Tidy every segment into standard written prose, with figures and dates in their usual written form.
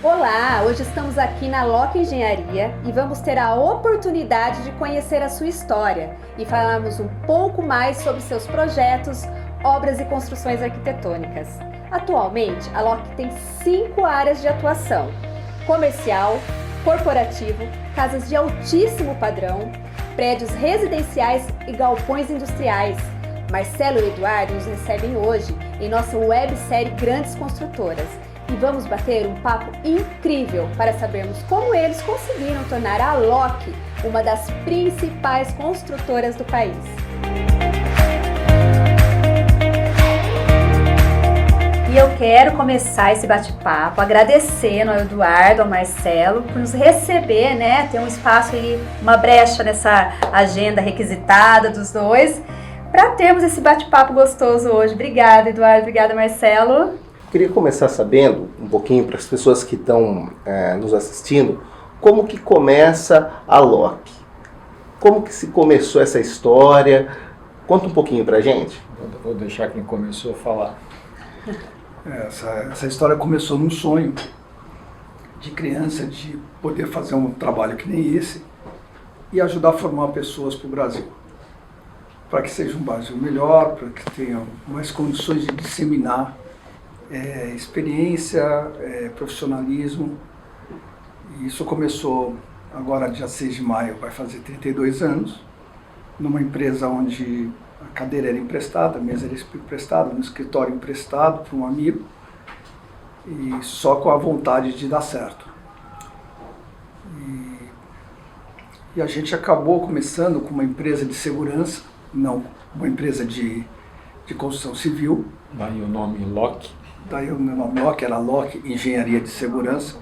Olá, hoje estamos aqui na Loki Engenharia e vamos ter a oportunidade de conhecer a sua história e falarmos um pouco mais sobre seus projetos, obras e construções arquitetônicas. Atualmente, a Loki tem 5 áreas de atuação: comercial, corporativo, casas de altíssimo padrão, prédios residenciais e galpões industriais. Marcelo e Eduardo nos recebem hoje em nossa websérie Grandes Construtoras e vamos bater um papo incrível para sabermos como eles conseguiram tornar a Loki uma das principais construtoras do país. E eu quero começar esse bate-papo agradecendo ao Eduardo, ao Marcelo, por nos receber, né? Ter um espaço aí, uma brecha nessa agenda requisitada dos dois, para termos esse bate-papo gostoso hoje. Obrigada, Eduardo. Obrigada, Marcelo. Queria começar sabendo um pouquinho para as pessoas que estão nos assistindo, como que começa a Loki? Como que se começou essa história? Conta um pouquinho para a gente. Vou deixar quem começou falar. Essa história começou num sonho de criança, de poder fazer um trabalho que nem esse e ajudar a formar pessoas para o Brasil. Para que seja um Brasil melhor, para que tenham mais condições de disseminar experiência, profissionalismo. E isso começou agora dia 6 de maio, vai fazer 32 anos, numa empresa onde a cadeira era emprestada, a mesa era emprestada, no escritório emprestado para um amigo, e só com a vontade de dar certo. E a gente acabou começando com uma empresa de segurança, não, uma empresa de construção civil. Daí o nome Loki. Daí o meu nome Loki era Loki Engenharia de Segurança,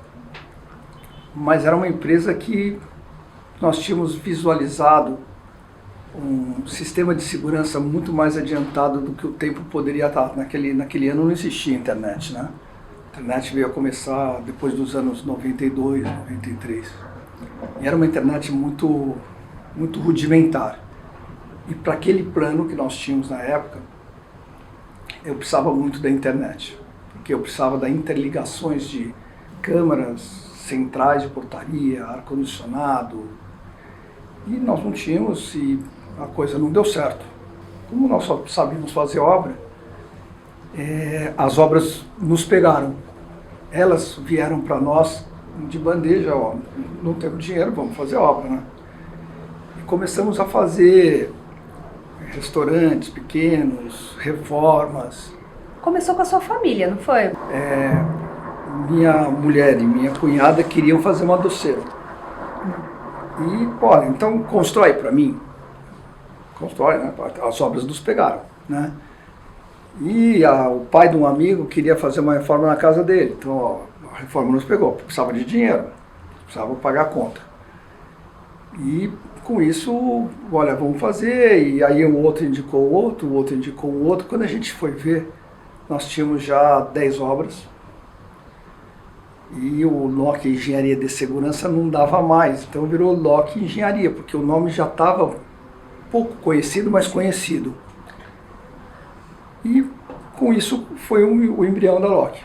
mas era uma empresa que nós tínhamos visualizado um sistema de segurança muito mais adiantado do que o tempo poderia estar. Naquele ano não existia internet, né? A internet veio a começar depois dos anos 92, 93. E era uma internet muito, muito rudimentar. E para aquele plano que nós tínhamos na época, eu precisava muito da internet. Porque eu precisava das interligações de câmaras, centrais de portaria, ar-condicionado. E nós não tínhamos e a coisa não deu certo. Como nós só sabíamos fazer obra, as obras nos pegaram. Elas vieram para nós de bandeja, ó, não temos dinheiro, vamos fazer obra, né? E começamos a fazer restaurantes pequenos, reformas. Começou com a sua família, não foi? Minha mulher e minha cunhada queriam fazer uma doceira. E, olha, então constrói para mim. Constrói, né? As obras nos pegaram, né? E o pai de um amigo queria fazer uma reforma na casa dele. Então, ó, a reforma nos pegou. Precisava de dinheiro, precisava pagar a conta. E com isso, olha, vamos fazer. E aí o outro indicou o outro indicou o outro. Quando a gente foi ver, nós tínhamos já 10 obras. E o Loki Engenharia de Segurança não dava mais. Então virou Loki Engenharia, porque o nome já estava pouco conhecido, mas conhecido. E com isso foi o embrião da Loki.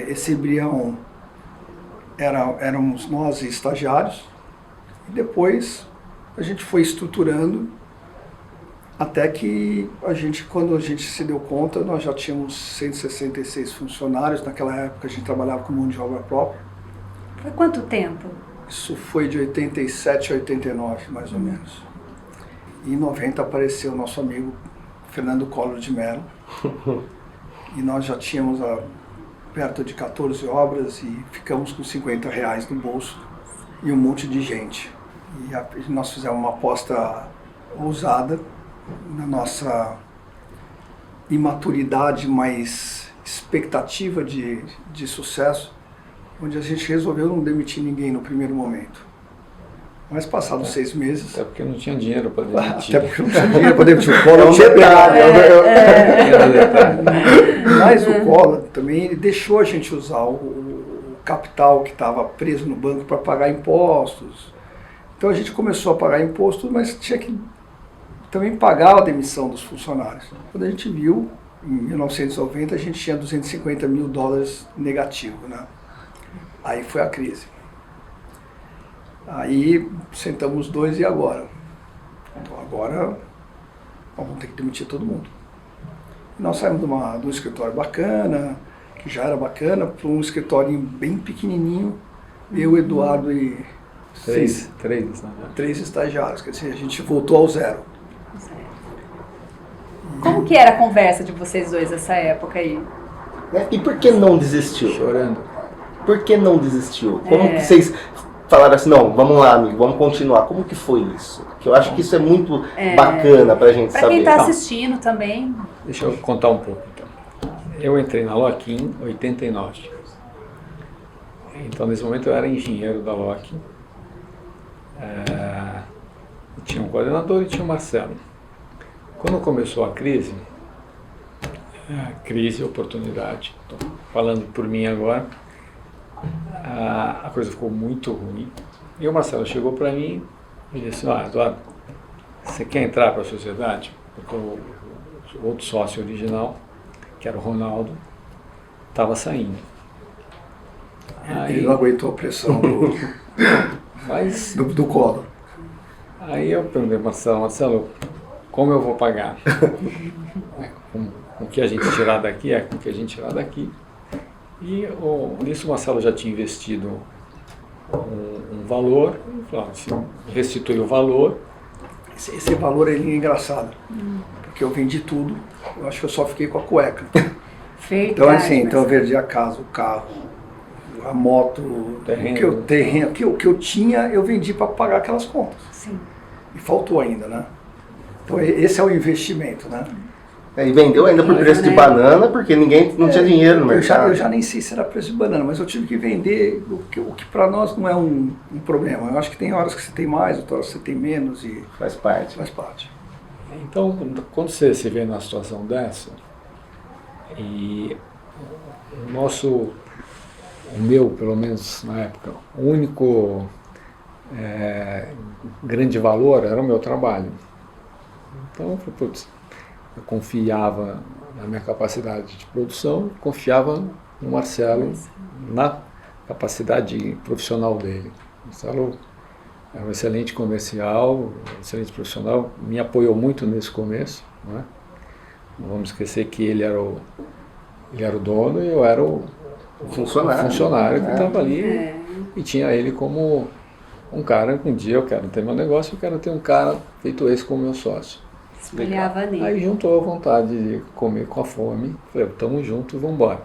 Esse embrião éramos nós estagiários. E depois a gente foi estruturando até que quando a gente se deu conta, nós já tínhamos 166 funcionários. Naquela época a gente trabalhava com mão de obra própria. Foi quanto tempo? Isso foi de 87 a 89, mais ou menos. E em 90 apareceu o nosso amigo Fernando Collor de Mello. E nós já tínhamos perto de 14 obras e ficamos com R$50 no bolso e um monte de gente. E nós fizemos uma aposta ousada na nossa imaturidade, mas expectativa de sucesso, onde a gente resolveu não demitir ninguém no primeiro momento. Mas passados 6 meses... Até porque não tinha dinheiro para demitir. Até porque não tinha dinheiro para demitir. O Collor Mas o Collor também ele deixou a gente usar o capital que estava preso no banco para pagar impostos. Então a gente começou a pagar imposto, mas tinha que também pagar a demissão dos funcionários. Quando a gente viu, Em 1990 a gente tinha 250 mil dólares negativo, né? Aí foi a crise. Aí sentamos os dois e agora? Então agora vamos ter que demitir todo mundo. E nós saímos de um escritório bacana, que já era bacana, para um escritório bem pequenininho, eu, Eduardo e três estagiários, quer dizer, a gente voltou ao zero. Como que era a conversa de vocês dois nessa época aí? E por que não desistiu? Chorando. Por que não desistiu? Como que vocês falaram assim, não, vamos lá, amigo, vamos continuar? Como que foi isso? Que eu acho que isso é muito bacana pra gente saber. Pra quem tá assistindo também. Deixa eu contar um pouco, então. Eu entrei na Loki em 89. Então, nesse momento, eu era engenheiro da Loki. Tinha um coordenador e tinha o Marcelo. Quando começou a crise, oportunidade, estou falando por mim agora, a coisa ficou muito ruim. E o Marcelo chegou para mim e disse, Eduardo, você quer entrar para a sociedade? Porque o outro sócio original, que era o Ronaldo, estava saindo. Ele não aguentou a pressão do Collor. Aí eu perguntei ao Marcelo, como eu vou pagar? Com o que a gente tirar daqui, com o que a gente tirar daqui. E nisso o Marcelo já tinha investido um valor, assim, restituiu o valor. Esse valor é engraçado, porque eu vendi tudo, eu acho que eu só fiquei com a cueca. Verdade, então assim, então eu vendi a casa, o carro, a moto, o que eu tinha, eu vendi para pagar aquelas contas. Sim. E faltou ainda, né? Então esse é o investimento, né? E vendeu ainda por preço de banana, porque ninguém não tinha dinheiro no mercado. Eu já nem sei se era preço de banana, mas eu tive que vender o que para nós não é um problema. Eu acho que tem horas que você tem mais, outras horas que você tem menos e faz parte. Então, quando você se vê numa situação dessa, e o meu, pelo menos na época, o único grande valor era o meu trabalho. Então, eu confiava na minha capacidade de produção, confiava no Marcelo, na capacidade profissional dele. O Marcelo era um excelente comercial, um excelente profissional, me apoiou muito nesse começo, não é? Não vamos esquecer que ele era o dono e eu era o funcionário que estava ali e tinha ele como um cara que um dia eu quero ter meu negócio, eu quero ter um cara feito esse como meu sócio. Espelhava nele. Aí juntou a vontade de comer com a fome, falei, tamo junto e vamos embora.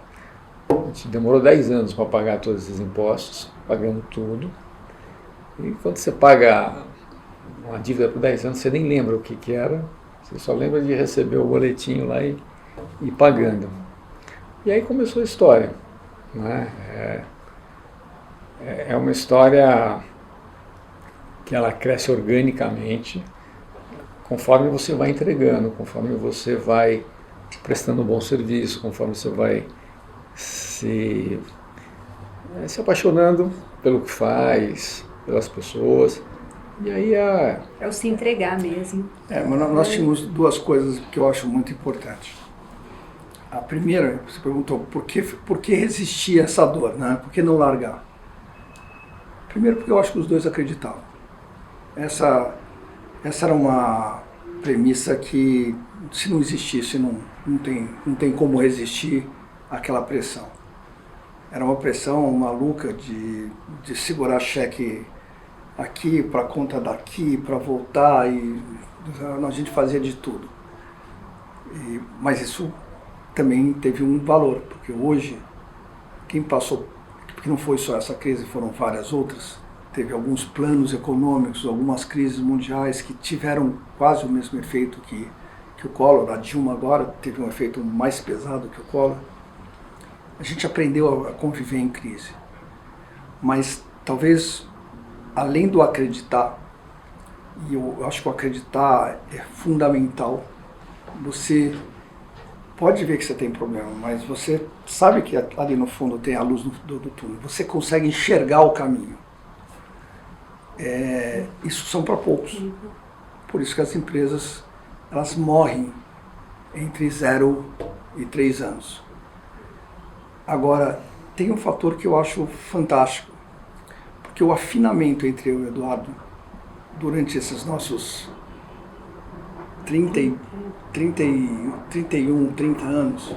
A gente demorou 10 anos para pagar todos esses impostos, pagamos tudo. E quando você paga uma dívida por 10 anos, você nem lembra o que era, você só lembra de receber o boletinho lá e pagando. E aí começou a história. Né? É uma história que ela cresce organicamente, conforme você vai entregando, conforme você vai prestando um bom serviço, conforme você vai se apaixonando pelo que faz, pelas pessoas. E aí é o se entregar mesmo. Mas nós tínhamos duas coisas que eu acho muito importantes. A primeira, você perguntou por que resistir a essa dor, né? Por que não largar? Primeiro porque eu acho que os dois acreditavam. Essa era uma premissa que, se não existisse, não tem como resistir àquela pressão. Era uma pressão maluca de segurar cheque aqui, para conta daqui, para voltar, e a gente fazia de tudo. Mas isso também teve um valor, porque hoje, quem passou, porque não foi só essa crise, foram várias outras, teve alguns planos econômicos, algumas crises mundiais que tiveram quase o mesmo efeito que o Collor. A Dilma agora teve um efeito mais pesado que o Collor. A gente aprendeu a conviver em crise. Mas talvez, além do acreditar, e eu acho que o acreditar é fundamental, você pode ver que você tem problema, mas você sabe que ali no fundo tem a luz do túnel. Você consegue enxergar o caminho. Isso são para poucos. Por isso que as empresas, elas morrem entre 0 e 3 anos. Agora, tem um fator que eu acho fantástico, porque o afinamento entre eu e o Eduardo, durante esses nossos 31, 30 anos,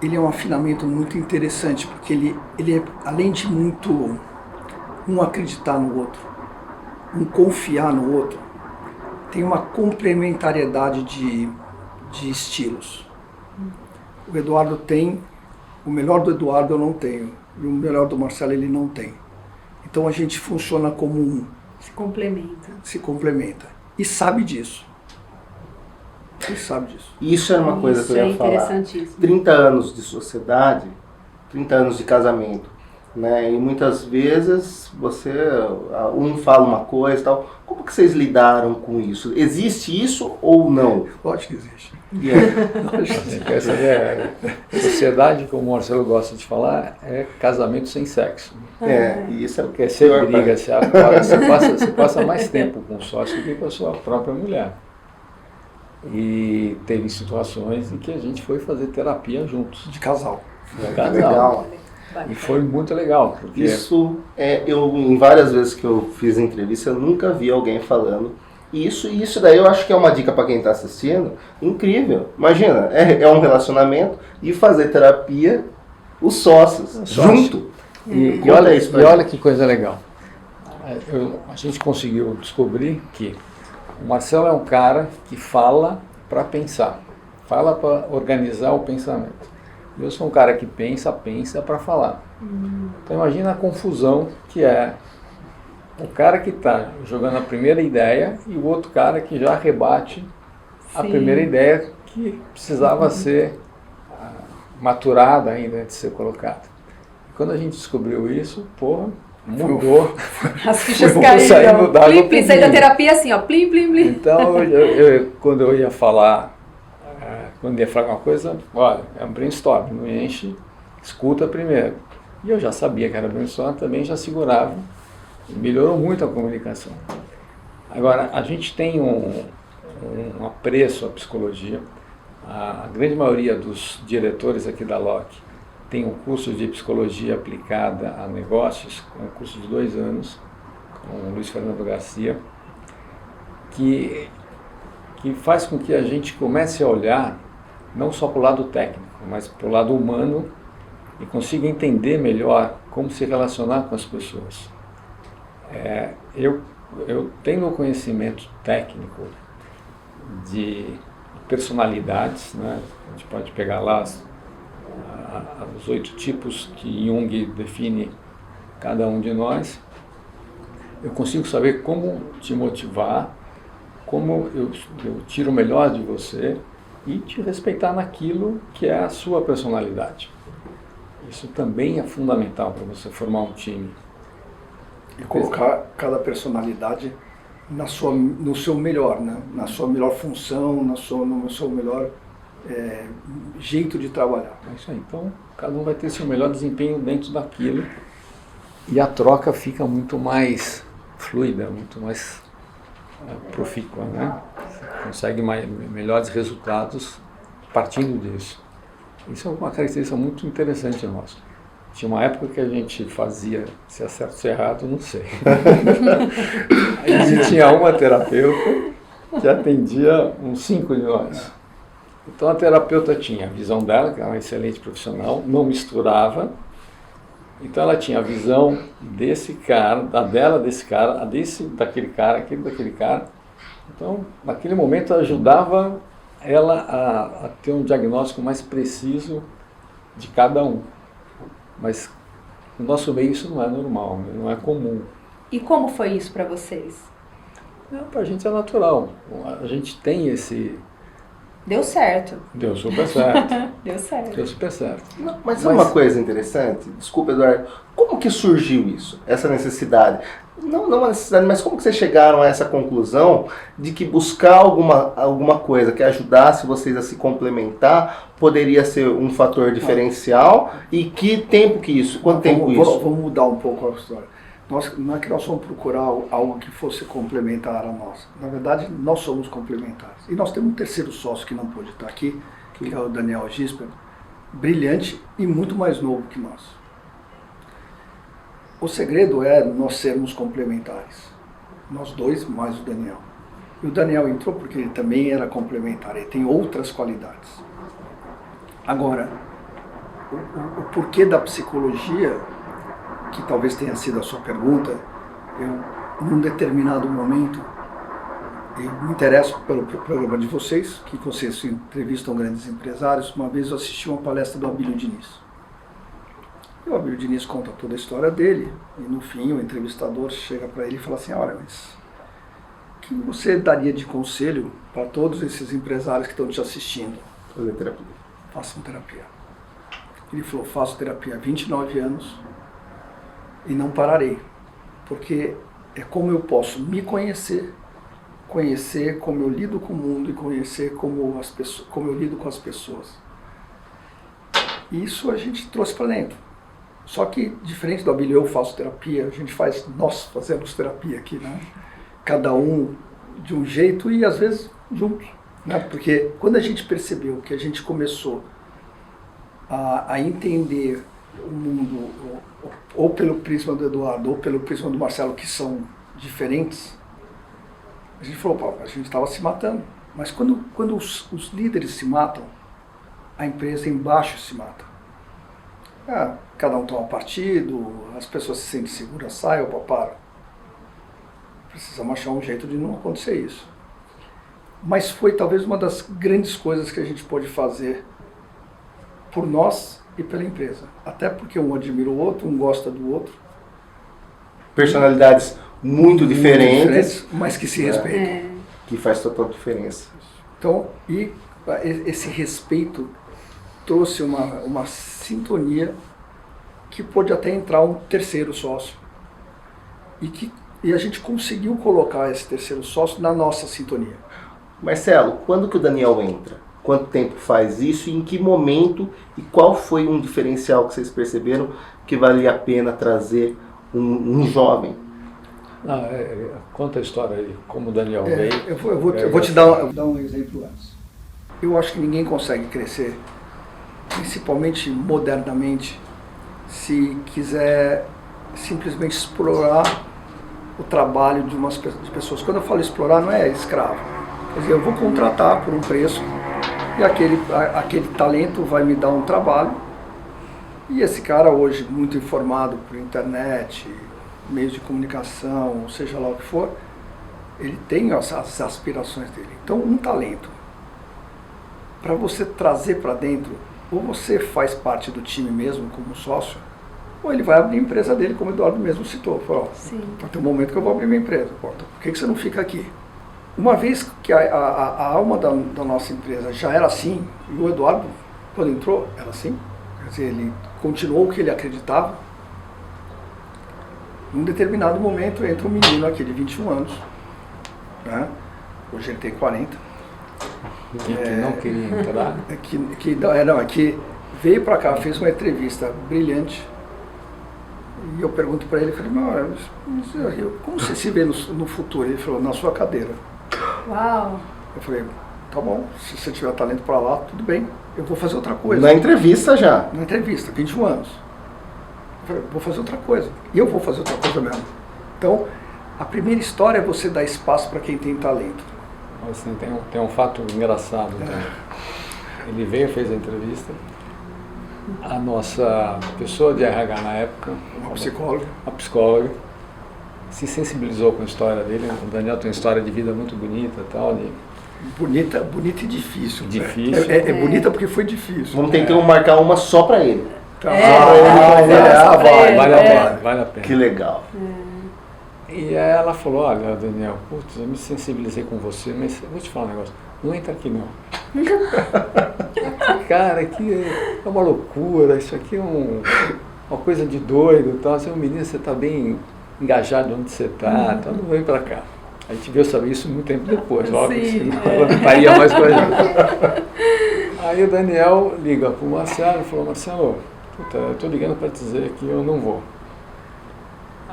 ele é um afinamento muito interessante, porque ele é, além de muito um acreditar no outro, um confiar no outro, tem uma complementariedade de estilos. O Eduardo tem, o melhor do Eduardo eu não tenho, e o melhor do Marcelo ele não tem. Então a gente funciona como um. Se complementa. E sabe disso. E sabe disso. Isso é uma coisa que eu ia falar. Interessantíssimo. 30 anos de sociedade, 30 anos de casamento, né? E muitas vezes um fala uma coisa e tal. Como que vocês lidaram com isso? Existe isso ou não? Lógico que existe. Quer saber, sociedade, como o Marcelo gosta de falar, é casamento sem sexo. Isso é Porque você briga, você passa mais tempo com o sócio do que com a sua própria mulher. E teve situações em que a gente foi fazer terapia juntos. De casal. legal. E foi muito legal. Porque Isso, em várias vezes que eu fiz entrevista, eu nunca vi alguém falando isso. E isso daí eu acho que é uma dica para quem está assistindo, incrível. Imagina, é um relacionamento e fazer terapia, os sócios, junto. E olha que coisa legal. A gente conseguiu descobrir que o Marcelo é um cara que fala para pensar, fala para organizar o pensamento. Eu sou um cara que pensa para falar. Então imagina a confusão que é o cara que está jogando a primeira ideia e o outro cara que já rebate a primeira ideia que precisava ser maturada ainda de ser colocada. Quando a gente descobriu isso, mudou. As fichas caíram. Plim, plim, saí da terapia assim, ó, plim, plim, plim. Então, quando eu ia falar, uma coisa, olha, é um brainstorm, não enche, escuta primeiro. E eu já sabia que era brainstorm, também já segurava. E melhorou muito a comunicação. Agora, a gente tem um apreço à psicologia. A grande maioria dos diretores aqui da LOC tem um curso de psicologia aplicada a negócios, um curso de 2 anos, com o Luiz Fernando Garcia, que faz com que a gente comece a olhar não só para o lado técnico, mas para o lado humano e consiga entender melhor como se relacionar com as pessoas. Eu tenho conhecimento técnico de personalidades, né? A gente pode pegar lá os 8 tipos que Jung define cada um de nós. Eu consigo saber como te motivar, como eu tiro o melhor de você e te respeitar naquilo que é a sua personalidade. Isso também é fundamental para você formar um time. E colocar cada personalidade no seu melhor, né? Na sua melhor função, no seu melhor jeito de trabalhar. É isso aí. Então, cada um vai ter seu melhor desempenho dentro daquilo e a troca fica muito mais fluida, muito mais profícua, né? Você consegue melhores resultados partindo disso. Isso é uma característica muito interessante nossa. Tinha uma época que a gente fazia, se é certo ou se é errado, não sei. A gente tinha uma terapeuta que atendia uns 5 de nós. Então a terapeuta tinha a visão dela, que era uma excelente profissional, não misturava. Então ela tinha a visão desse cara, desse cara, daquele cara, aquele daquele cara. Então, naquele momento ajudava ela a ter um diagnóstico mais preciso de cada um. Mas no nosso meio isso não é normal, não é comum. E como foi isso para vocês? Para a gente é natural. A gente tem esse... Deu certo. Deu super certo. Deu certo. Deu super certo. Mas sabe uma coisa interessante? Desculpa, Eduardo. Como que surgiu isso? Essa necessidade? Não uma necessidade, mas como que vocês chegaram a essa conclusão de que buscar alguma coisa que ajudasse vocês a se complementar poderia ser um fator diferencial? E que tempo que isso? Quanto tempo isso? Vamos mudar um pouco a história. não é que nós vamos procurar algo que fosse complementar a nós. Na verdade, nós somos complementares. E nós temos um terceiro sócio que não pôde estar aqui, que é o Daniel Gisper, brilhante e muito mais novo que nós. O segredo é nós sermos complementares. Nós dois, mais o Daniel. E o Daniel entrou porque ele também era complementar, ele tem outras qualidades. Agora, o porquê da psicologia, que talvez tenha sido a sua pergunta, num determinado momento, eu me interesso pelo programa de vocês, que vocês entrevistam grandes empresários. Uma vez eu assisti uma palestra do Abílio Diniz. E o Abílio Diniz conta toda a história dele, e no fim o entrevistador chega para ele e fala assim, olha, mas o que você daria de conselho para todos esses empresários que estão te assistindo? Fazer terapia. Façam terapia. Ele falou, faço terapia há 29 anos e não pararei, porque é como eu posso me conhecer, conhecer como eu lido com o mundo e conhecer como eu lido com as pessoas. Isso a gente trouxe para dentro. Só que, diferente do Abílio, eu faço terapia, nós fazemos terapia aqui, né? Cada um de um jeito e às vezes juntos, né? Porque quando a gente percebeu que a gente começou a entender o mundo ou pelo prisma do Eduardo ou pelo prisma do Marcelo, que são diferentes, a gente falou, pô, a gente estava se matando. Mas quando os líderes se matam, a empresa embaixo se mata. Cada um toma partido, as pessoas se sentem seguras, saem, opa, para. Precisamos achar um jeito de não acontecer isso. Mas foi talvez uma das grandes coisas que a gente pôde fazer por nós e pela empresa. Até porque um admira o outro, um gosta do outro. Personalidades muito diferentes, mas que se respeitam. Que faz total diferença. Então, e esse respeito trouxe uma sintonia que pôde até entrar um terceiro sócio. E a gente conseguiu colocar esse terceiro sócio na nossa sintonia. Marcelo, quando que o Daniel entra? Quanto tempo faz isso e em que momento? E qual foi um diferencial que vocês perceberam que valia a pena trazer um jovem? Conta a história aí, como o Daniel veio. Eu vou te dar um exemplo antes. Eu acho que ninguém consegue crescer, principalmente modernamente, se quiser simplesmente explorar o trabalho de pessoas. Quando eu falo explorar, não é escravo. Quer dizer, eu vou contratar por um preço e aquele talento vai me dar um trabalho. E esse cara hoje, muito informado por internet, meios de comunicação, ou seja lá o que for, ele tem as aspirações dele. Então, um talento, para você trazer para dentro, ou você faz parte do time mesmo como sócio, ou ele vai abrir a empresa dele, como o Eduardo mesmo citou. Falou, vai ter um momento que eu vou abrir minha empresa. Pô, então, por que você não fica aqui? Uma vez que a alma da nossa empresa já era assim, e o Eduardo, quando entrou, era assim, quer dizer, ele continuou o que ele acreditava. Num determinado momento entra um menino aqui de 21 anos, né? Hoje ele tem 40. Que não queria entrar. Que veio para cá, fez uma entrevista brilhante. E eu pergunto para ele, falei, como você se vê no futuro? Ele falou, na sua cadeira. Uau! Eu falei, tá bom, se você tiver talento para lá, tudo bem, eu vou fazer outra coisa. Na entrevista já? Na entrevista, 21 anos. Eu falei, vou fazer outra coisa. E eu vou fazer outra coisa mesmo. Então, a primeira história é você dar espaço para quem tem talento. Assim, tem um fato engraçado. Então. Ele veio, fez a entrevista. A nossa pessoa de RH na época, a psicóloga, se sensibilizou com a história dele. O Daniel tem uma história de vida muito bonita e tal. Bonita e difícil. Difícil. É bonita porque foi difícil. Vamos tentar marcar uma só para ele. Vale a pena. Que legal. E aí ela falou, olha, Daniel, putz, eu me sensibilizei com você, mas eu vou te falar um negócio, não entra aqui não. Cara, aqui é uma loucura, isso aqui é uma coisa de doido, tal. Você é um menino, você está bem engajado onde você está, então não vem para cá. A gente veio saber isso muito tempo depois, óbvio, senão ela não estaria mais com a gente. Aí o Daniel liga para o Marcelo e falou, Marcelo, puta, eu estou ligando para dizer que eu não vou.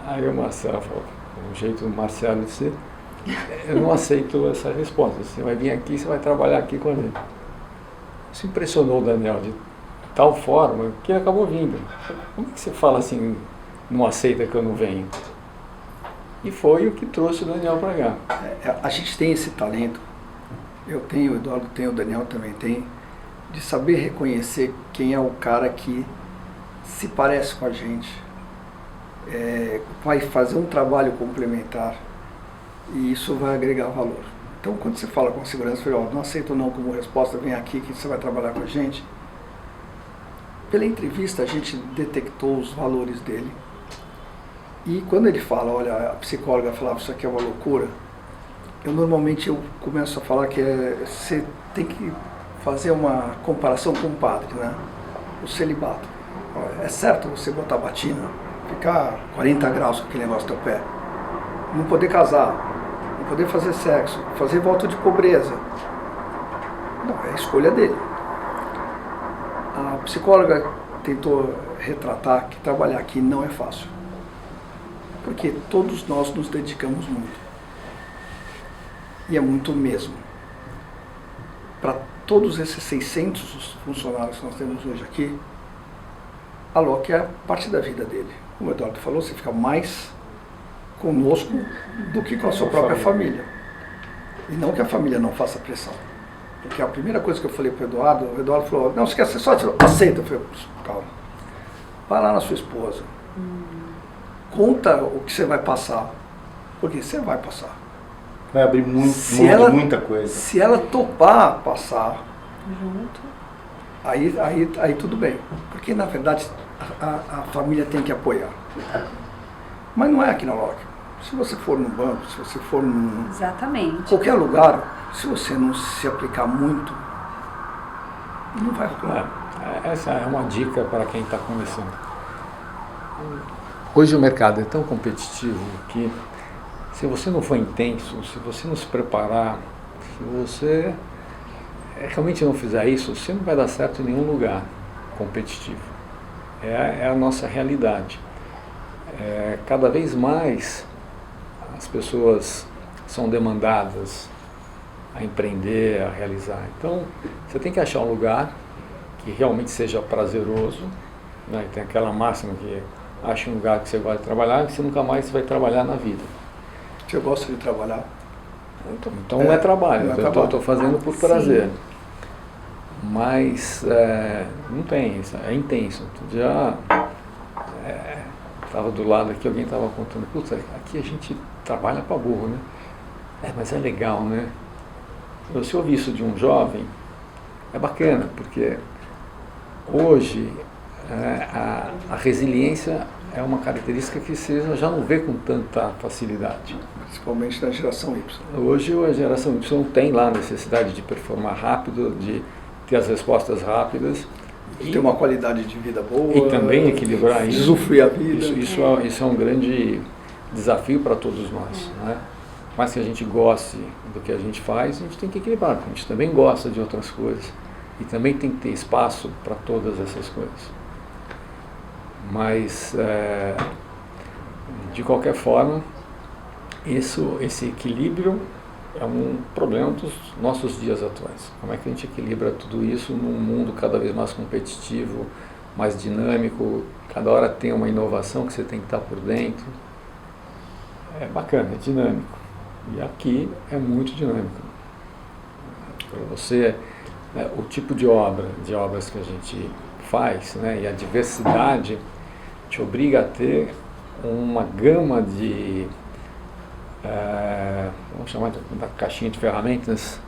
Aí o Marcelo falou, o jeito do Marcelo de ser, eu não aceito essa resposta. Você vai vir aqui, você vai trabalhar aqui com ele. Isso impressionou o Daniel de tal forma que ele acabou vindo. Como é que você fala assim, não aceita que eu não venho? E foi o que trouxe o Daniel para cá. A gente tem esse talento, eu tenho, o Eduardo tem, o Daniel também tem, de saber reconhecer quem é o cara que se parece com a gente, vai fazer um trabalho complementar e isso vai agregar valor. Então, quando você fala com segurança, você fala, não aceito não como resposta, vem aqui que você vai trabalhar com a gente. Pela entrevista, a gente detectou os valores dele. E quando ele fala, olha, a psicóloga falava, isso aqui é uma loucura, eu começo a falar que você tem que fazer uma comparação com o padre, né? O celibato. É certo você botar batina, ficar 40 graus com aquele negócio no teu pé, não poder casar, não poder fazer sexo, fazer voto de pobreza. Não, é a escolha dele. A psicóloga tentou retratar que trabalhar aqui não é fácil. Porque todos nós nos dedicamos muito. E é muito mesmo. Para todos esses 600 funcionários que nós temos hoje aqui, a LOC é parte da vida dele. Como o Eduardo falou, você fica mais conosco do que com a sua própria família. E não que a família não faça pressão. Porque a primeira coisa que eu falei para o Eduardo falou, não, você quer ser sócio? Aceita. Eu falei, calma. Vai lá na sua esposa. Conta o que você vai passar. Porque você vai passar. Vai abrir muita coisa. Se ela topar passar, Junto. aí tudo bem. Porque, na verdade, a família tem que apoiar. Mas não é aqui na LOC. Se você for no banco, se você for em Exatamente. qualquer lugar, se você não se aplicar muito, não vai rolar. Essa é uma dica para quem está começando. Hoje o mercado é tão competitivo que se você não for intenso, se você não se preparar, se você realmente não fizer isso, você não vai dar certo em nenhum lugar competitivo. É a nossa realidade. Cada vez mais as pessoas são demandadas a empreender, a realizar. Então, você tem que achar um lugar que realmente seja prazeroso, né? Tem aquela máxima que acha um lugar que você gosta de trabalhar e você nunca mais vai trabalhar na vida. Se eu gosto de trabalhar. Então não é trabalho, não é eu trabalho. estou fazendo por Sim. prazer. Mas não tem isso, é intenso. Outro dia estava do lado aqui, alguém estava contando, putz, aqui a gente trabalha para burro, né? Mas é legal, né? Se eu ouvir isso de um jovem, é bacana, porque hoje a resiliência é uma característica que você já não vê com tanta facilidade. Principalmente na geração Y. Hoje a geração Y tem lá a necessidade de performar rápido, de ter as respostas rápidas. Ter uma qualidade de vida boa. E também equilibrar isso. Usufruir a vida. Isso é um grande desafio para todos nós, né? Mas que a gente goste do que a gente faz, a gente tem que equilibrar, porque a gente também gosta de outras coisas. E também tem que ter espaço para todas essas coisas. Mas, de qualquer forma, esse equilíbrio é um problema dos nossos dias atuais. Como é que a gente equilibra tudo isso num mundo cada vez mais competitivo, mais dinâmico, cada hora tem uma inovação que você tem que estar por dentro. É bacana, é dinâmico. E aqui é muito dinâmico. Para você, o tipo de obras que a gente faz, né, e a diversidade te obriga a ter uma gama de, vamos chamar da caixinha de ferramentas,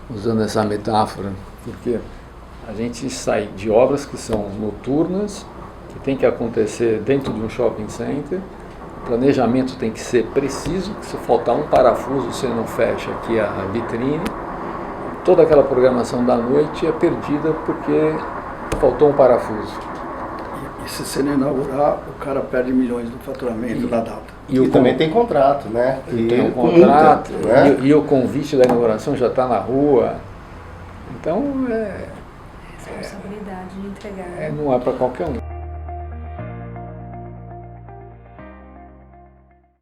usando essa metáfora, porque a gente sai de obras que são noturnas, que tem que acontecer dentro de um shopping center, o planejamento tem que ser preciso, que se faltar um parafuso você não fecha aqui a vitrine, toda aquela programação da noite é perdida porque faltou um parafuso. E se você não inaugurar, o cara perde milhões do faturamento da data. E também tem contrato, né? Tem um contrato, né? E o convite da inauguração já está na rua. Então, Responsabilidade de entregar. não é para qualquer um.